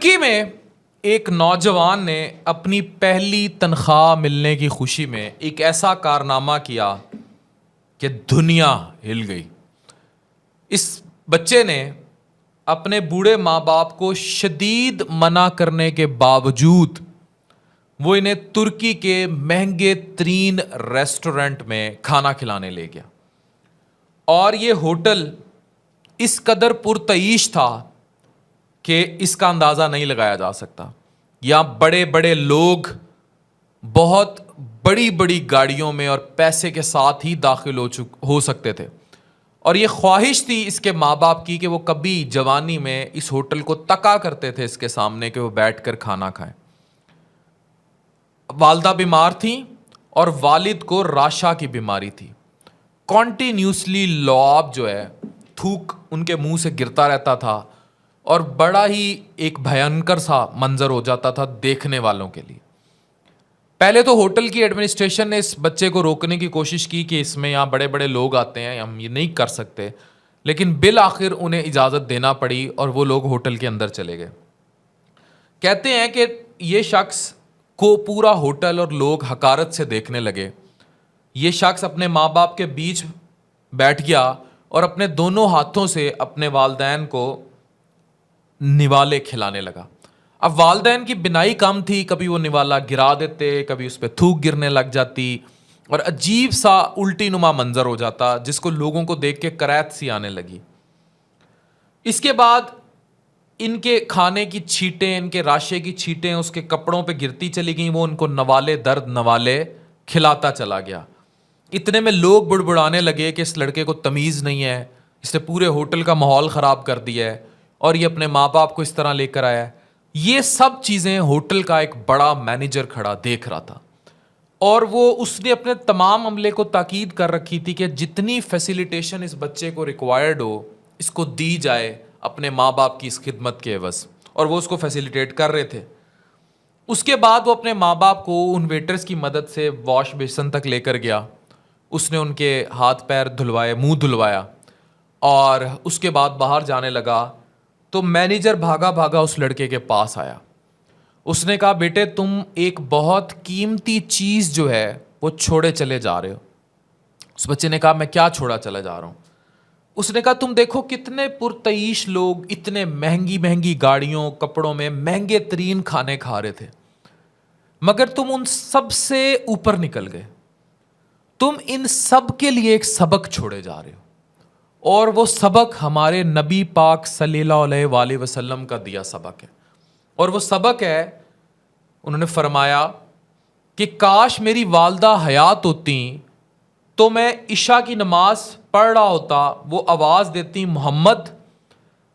तुर्की में एक नौजवान ने अपनी पहली तनख्वाह मिलने की खुशी में एक ऐसा कारनामा किया कि दुनिया हिल गई। इस बच्चे ने अपने बूढ़े माँ बाप को शदीद मना करने के बावजूद वो इन्हें तुर्की के महंगे तरीन रेस्टोरेंट में खाना खिलाने ले गया। और ये होटल इस कदर पुरतईश था कि इसका अंदाज़ा नहीं लगाया जा सकता। यहाँ बड़े बड़े लोग बहुत बड़ी बड़ी गाड़ियों में और पैसे के साथ ही दाखिल हो सकते थे। और ये ख्वाहिश थी इसके माँ बाप की कि वो कभी जवानी में इस होटल को तका करते थे इसके सामने कि वो बैठकर खाना खाएं। वालदा बीमार थी और वालिद को राशा की बीमारी थी। कॉन्टिन्यूसली लॉब जो है थूक उनके मुंह से गिरता रहता था और बड़ा ही एक भयंकर सा मंजर हो जाता था देखने वालों के लिए। पहले तो होटल की एडमिनिस्ट्रेशन ने इस बच्चे को रोकने की कोशिश की कि इसमें यहाँ बड़े बड़े लोग आते हैं, हम ये नहीं कर सकते, लेकिन बिल आखिर उन्हें इजाज़त देना पड़ी और वो लोग होटल के अंदर चले गए। कहते हैं कि ये शख्स को पूरा होटल और लोग हकारत से देखने लगे। ये शख्स अपने माँ बाप के बीच बैठ गया और अपने दोनों हाथों से अपने वालदैन को निवाले खिलाने लगा। अब वालदैन की बिनाई कम थी, कभी वो निवाला गिरा देते, कभी उस पर थूक गिरने लग जाती और अजीब सा उल्टी नुमा मंजर हो जाता जिसको लोगों को देख के करैत सी आने लगी। इसके बाद इनके खाने की छींटें, इनके राशे की छींटें उसके कपड़ों पे गिरती चली गईं। वो उनको नवाले दर्द नवाले खिलाता चला गया। इतने में लोग बुड़बुड़ाने लगे कि इस लड़के को तमीज़ नहीं है, इसने पूरे होटल का माहौल ख़राब कर दिया है और ये अपने माँ बाप को इस तरह लेकर आया है। ये सब चीज़ें होटल का एक बड़ा मैनेजर खड़ा देख रहा था और वो उसने अपने तमाम अमले को ताकीद कर रखी थी कि जितनी फैसिलिटेशन इस बच्चे को रिक्वायर्ड हो इसको दी जाए अपने माँ बाप की इस खिदमत के एवज़, और वो उसको फैसिलिटेट कर रहे थे। उसके बाद वो अपने माँ बाप को उन वेटर्स की मदद से वॉश बेसिन तक लेकर गया। उसने उनके हाथ पैर धुलवाए, मुंह धुलवाया और उसके बाद बाहर जाने लगा तो मैनेजर भागा भागा उस लड़के के पास आया। उसने कहा, बेटे तुम एक बहुत कीमती चीज़ जो है वो छोड़े चले जा रहे हो। उस बच्चे ने कहा, मैं क्या छोड़ा चला जा रहा हूँ? उसने कहा, तुम देखो कितने पुरतईश लोग इतने महंगी महंगी गाड़ियों कपड़ों में महंगे तरीन खाने खा रहे थे, मगर तुम उन सब से ऊपर निकल गए। तुम इन सब के लिए एक सबक छोड़े जा रहे हो और वो सबक हमारे नबी पाक सल्लल्लाहु अलैहि वसल्लम का दिया सबक है। और वो सबक है, उन्होंने फरमाया कि काश मेरी वालदा हयात होती तो मैं इशा की नमाज पढ़ रहा होता, वो आवाज़ देती, मोहम्मद,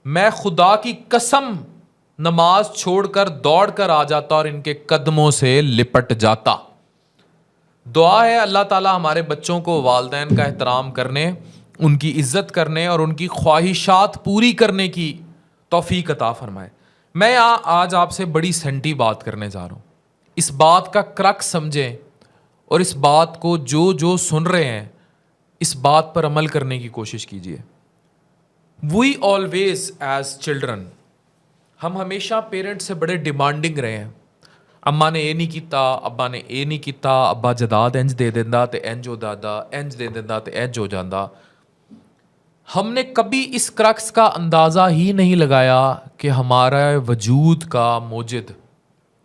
मैं खुदा की कसम नमाज छोड़कर दौड़ कर आ जाता और इनके कदमों से लिपट जाता। दुआ है अल्लाह ताला हमारे बच्चों को वालदैन का एहतराम करने, उनकी इज़्ज़त करने और उनकी ख्वाहिशात पूरी करने की तौफीक अता फरमाए। मैं आज आपसे बड़ी सेंटी बात करने जा रहा हूँ। इस बात का क्रक्स समझें और इस बात को जो जो सुन रहे हैं इस बात पर अमल करने की कोशिश कीजिए। वी ऑलवेज एज चिल्ड्रन, हम हमेशा पेरेंट्स से बड़े डिमांडिंग रहे हैं। अम्मा ने ये नहीं किया, अब्बा ने ये नहीं किया, अब्बा जदाद इंज दे देंदा तो इंज हो जाता, इंज दे देंदा तो इंज हो जाता। हमने कभी इस क्रक्स का अंदाज़ा ही नहीं लगाया कि हमारा वजूद का मोजिद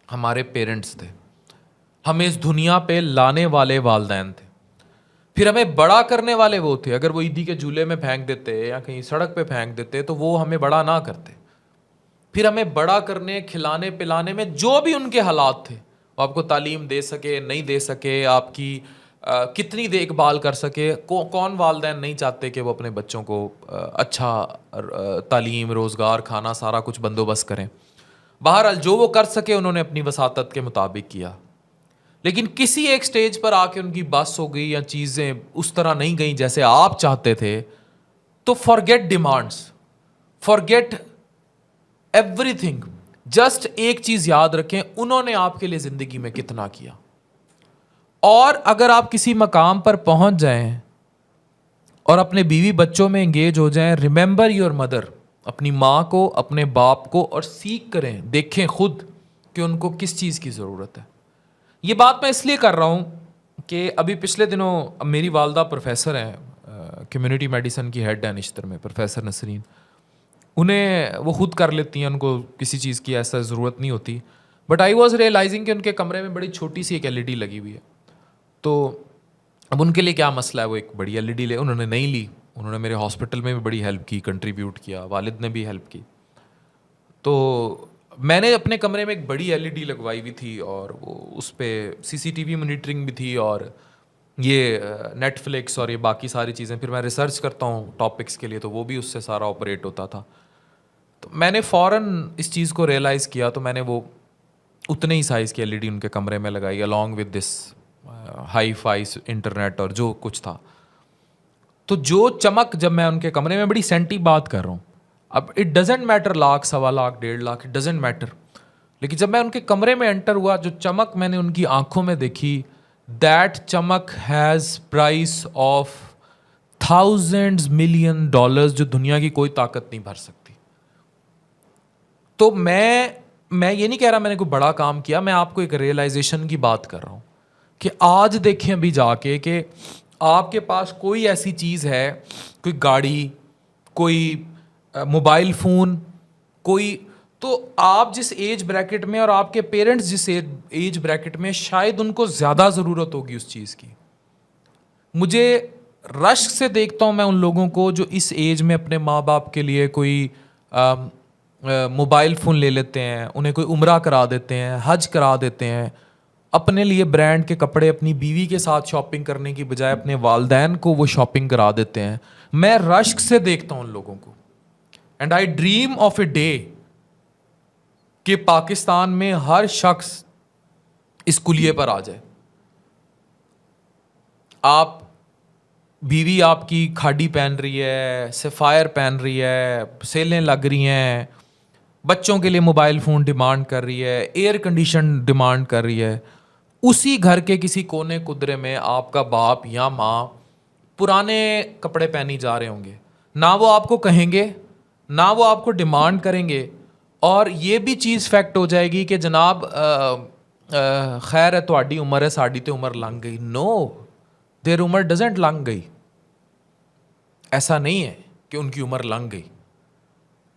हमारे पेरेंट्स थे, हमें इस दुनिया पे लाने वाले वालदैन थे, फिर हमें बड़ा करने वाले वो थे। अगर वो ईदी के झूले में फेंक देते या कहीं सड़क पे फेंक देते तो वो हमें बड़ा ना करते। फिर हमें बड़ा करने, खिलाने पिलाने में जो भी उनके हालात थे, वो आपको तालीम दे सके नहीं दे सके, आपकी कितनी देखभाल कर सके। कौन वालदैन नहीं चाहते कि वो अपने बच्चों को अच्छा तालीम, रोज़गार, खाना, सारा कुछ बंदोबस्त करें। बहरहाल जो वो कर सके उन्होंने अपनी वसातत के मुताबिक किया। लेकिन किसी एक स्टेज पर आके उनकी बस हो गई या चीज़ें उस तरह नहीं गई जैसे आप चाहते थे, तो forget demands, forget everything. Just एक चीज़ याद रखें, उन्होंने आपके लिए ज़िंदगी में कितना किया। और अगर आप किसी मकाम पर पहुंच जाएं और अपने बीवी बच्चों में एंगेज हो जाएं, रिमेंबर योर मदर, अपनी माँ को, अपने बाप को, और सीख करें, देखें खुद कि उनको किस चीज़ की ज़रूरत है। ये बात मैं इसलिए कर रहा हूँ कि अभी पिछले दिनों मेरी वालदा प्रोफेसर हैं, कम्युनिटी मेडिसिन की हेड है निश्तर में, प्रोफेसर नसरीन। उन्हें वो खुद कर लेती हैं, उनको किसी चीज़ की ऐसा ज़रूरत नहीं होती। बट आई वॉज रियलाइजिंग कि उनके कमरे में बड़ी छोटी सी एक एलईडी लगी हुई है। तो अब उनके लिए क्या मसला है, वो एक बड़ी एलईडी ले, उन्होंने नहीं ली। उन्होंने मेरे हॉस्पिटल में भी बड़ी हेल्प की, कंट्रीब्यूट किया, वालिद ने भी हेल्प की। तो मैंने अपने कमरे में एक बड़ी एलईडी लगवाई हुई थी और वो उस पर सीसीटीवी मॉनिटरिंग भी थी, और ये नेटफ्लिक्स और ये बाकी सारी चीज़ें, फिर मैं रिसर्च करता हूँ टॉपिक्स के लिए, तो वो भी उससे सारा ऑपरेट होता था। तो मैंने फ़ौरन इस चीज़ को रियलाइज़ किया, तो मैंने वो उतने ही साइज़ की एलईडी उनके कमरे में लगाई, along with this hi fi internet और जो कुछ था। तो जो चमक, जब मैं उनके कमरे में, बड़ी सेंटी बात कर रहा हूँ, अब it doesn't matter lakh, 1.25 lakh, 1.5 lakh, it doesn't matter, लेकिन जब मैं उनके कमरे में एंटर हुआ, जो चमक मैंने उनकी आंखों में देखी, दैट चमक has price of thousands million dollars, जो दुनिया की कोई ताकत नहीं भर सकती। तो मैं ये नहीं कह रहा मैंने कोई बड़ा काम किया, मैं आपको एक रियलाइजेशन की बात कर रहा हूँ कि आज देखें अभी जाके कि आपके पास कोई ऐसी चीज़ है, कोई गाड़ी, कोई मोबाइल फ़ोन, कोई, तो आप जिस एज ब्रैकेट में और आपके पेरेंट्स जिस एज ब्रैकेट में, शायद उनको ज़्यादा ज़रूरत होगी उस चीज़ की। मुझे रश्क से देखता हूँ मैं उन लोगों को जो इस एज में अपने माँ बाप के लिए कोई मोबाइल फ़ोन ले लेते हैं, उन्हें कोई उम्रा करा देते हैं, हज करा देते हैं, अपने लिए ब्रांड के कपड़े अपनी बीवी के साथ शॉपिंग करने की बजाय अपने वालदैन को वो शॉपिंग करा देते हैं। मैं रश्क से देखता हूँ उन लोगों को, and I dream of a day कि पाकिस्तान में हर शख्स इस कुलिये पर आ जाए। आप, बीवी आपकी खाड़ी पहन रही है, सफ़ायर पहन रही है, सेलें लग रही हैं, बच्चों के लिए मोबाइल फ़ोन डिमांड कर रही है, एयर कंडीशन डिमांड कर रही है, उसी घर के किसी कोने कुदरे में आपका बाप या माँ पुराने कपड़े पहनी जा रहे होंगे। ना वो आपको कहेंगे, ना वो आपको डिमांड करेंगे, और ये भी चीज़ फैक्ट हो जाएगी कि जनाब खैर है, तुहाडी उम्र है, साड़ी तो उम्र लंघ गई। नो, देर उम्र डजेंट लंघ गई। ऐसा नहीं है कि उनकी उम्र लंघ गई।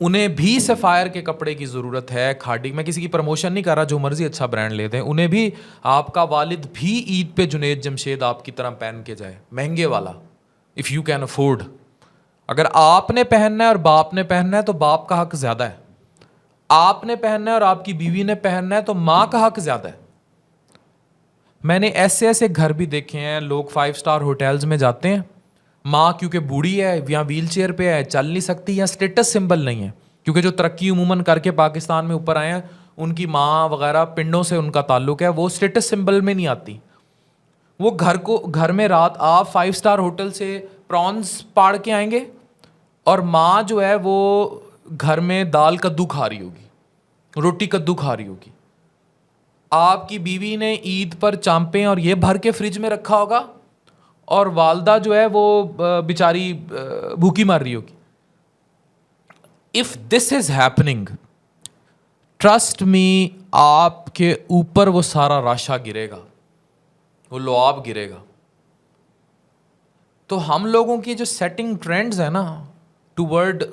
उन्हें भी सफ़ायर के कपड़े की ज़रूरत है, खाड़ी। मैं किसी की प्रमोशन नहीं कर रहा, जो मर्जी अच्छा ब्रांड ले दें, उन्हें भी, आपका वालिद भी ईद पे जुनेद जमशेद आपकी तरह पहन के जाए, महंगे वाला, इफ़ यू कैन अफोर्ड। अगर आपने पहनना है और बाप ने पहनना है तो बाप का हक ज़्यादा है, आपने पहनना है और आपकी बीवी ने पहनना है तो माँ का हक ज़्यादा है। मैंने ऐसे ऐसे घर भी देखे हैं, लोग 5 स्टार होटल्स में जाते हैं, माँ क्योंकि बूढ़ी है या व्हील चेयर पे है, चल नहीं सकती, या स्टेटस सिंबल नहीं है, क्योंकि जो तरक्की उमूमन करके पाकिस्तान में ऊपर आए हैं, उनकी माँ वगैरह पिंडों से उनका ताल्लुक है, वो स्टेटस सिंबल में नहीं आती। वो घर में रात आप 5 स्टार होटल से प्रॉन्स पाड़ के आएंगे, और माँ जो है वो घर में दाल कद्दू खा रही होगी, रोटी कद्दू खा रही होगी। आपकी बीवी ने ईद पर चांपे और ये भर के फ्रिज में रखा होगा, और वालदा जो है वो बेचारी भूखी मर रही होगी। If this is happening, trust me, आपके ऊपर वो सारा राशा गिरेगा, वो लुआब गिरेगा। तो हम लोगों की जो सेटिंग ट्रेंड्स है ना toward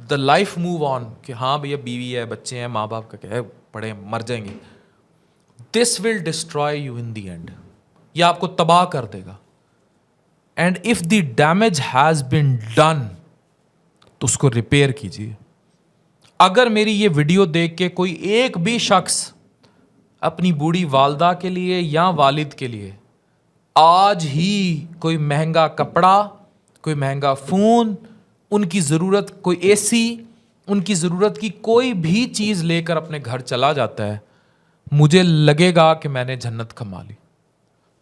the life move on, कि हाँ भैया बीवी है, बच्चे हैं, माँ बाप का क्या है, पढ़े मर जाएंगे, this will destroy you in the end. ये आपको तबाह कर देगा। And if the damage has been done, तो उसको रिपेयर कीजिए। अगर मेरी ये वीडियो देख के कोई एक भी शख्स अपनी बूढ़ी वालदा के लिए या वालिद के लिए आज ही कोई महंगा कपड़ा, कोई महंगा फ़ोन, उनकी ज़रूरत कोई एसी, उनकी ज़रूरत की कोई भी चीज़ लेकर अपने घर चला जाता है, मुझे लगेगा कि मैंने जन्नत कमा ली।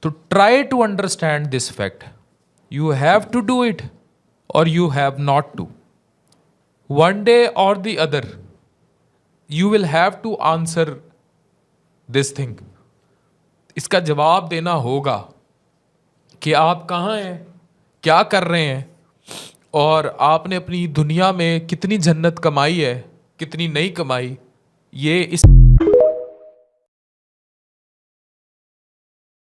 तो try to understand this fact, you have to do it और you have not to. One day और the other you will have to answer this thing. इसका जवाब देना होगा कि आप कहाँ हैं, क्या कर रहे हैं, और आपने अपनी दुनिया में कितनी जन्नत कमाई है, कितनी नहीं कमाई, ये इस